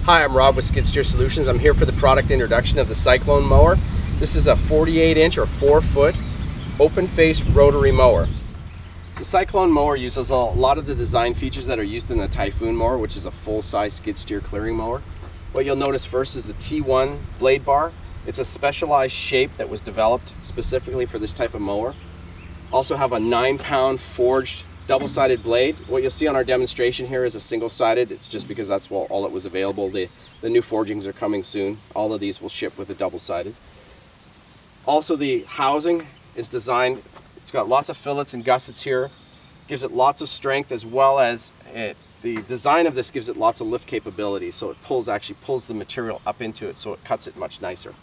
Hi, I'm Rob with Skid Steer Solutions. I'm here for the product introduction of the Cyclone mower. This is a 48-inch or 4-foot open-face rotary mower. The Cyclone mower uses a lot of the design features that are used in the Typhoon mower, which is a full-size skid steer clearing mower. What you'll notice first is the T1 blade bar. It's a specialized shape that was developed specifically for this type of mower. Also have a 9-pound forged double-sided blade. What you'll see on our demonstration here is a single-sided. It's just because that's all that was available. The new forgings are coming soon. All of these will ship with a double-sided. Also, the housing is designed, it's got lots of fillets and gussets here. Gives it lots of strength, as well as the design of this gives it lots of lift capability. So it actually pulls the material up into it, so it cuts it much nicer.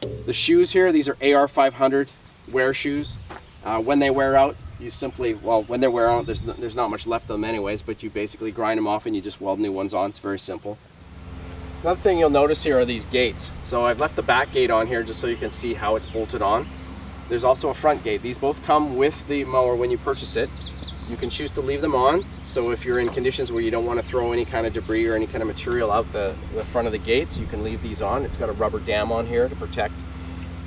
The shoes here, these are AR500 wear shoes. When they wear out, you simply, when they wear out, there's not much left of them anyways, but you basically grind them off and you just weld new ones on. It's very simple. Another thing you'll notice here are these gates. So I've left the back gate on here just so you can see how it's bolted on. There's also a front gate. These both come with the mower when you purchase it. You can choose to leave them on, so if you're in conditions where you don't want to throw any kind of debris or any kind of material out the front of the gates, you can leave these on. It's got a rubber dam on here to protect.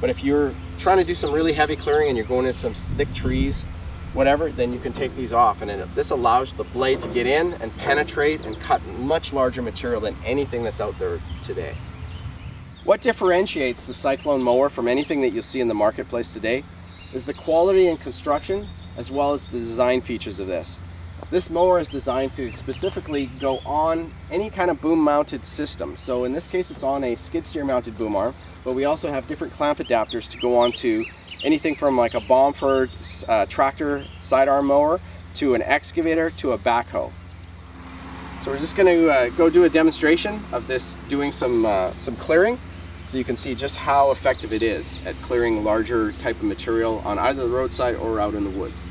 But if you're trying to do some really heavy clearing and you're going into some thick trees, whatever, then you can take these off, and this allows the blade to get in and penetrate and cut much larger material than anything that's out there today. What differentiates the Cyclone mower from anything that you'll see in the marketplace today is the quality and construction, as well as the design features of this. This mower is designed to specifically go on any kind of boom mounted system. So in this case it's on a skid steer mounted boom arm, but we also have different clamp adapters to go on to anything from like a Bomford tractor sidearm mower to an excavator to a backhoe. So we're just going to go do a demonstration of this doing some clearing, so you can see just how effective it is at clearing larger type of material on either the roadside or out in the woods.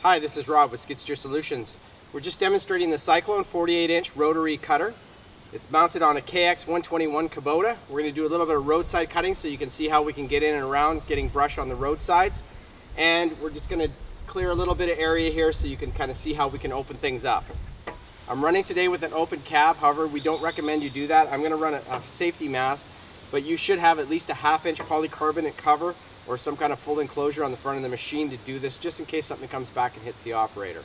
Hi, this is Rob with Skid Steer Solutions. We're just demonstrating the Cyclone 48-inch rotary cutter. It's mounted on a KX 121 Kubota. We're going to do a little bit of roadside cutting so you can see how we can get in and around getting brush on the roadsides. And we're just going to clear a little bit of area here so you can kind of see how we can open things up. I'm running today with an open cab, however we don't recommend you do that. I'm going to run a safety mask, but you should have at least a 1/2-inch polycarbonate cover or some kind of full enclosure on the front of the machine to do this, just in case something comes back and hits the operator.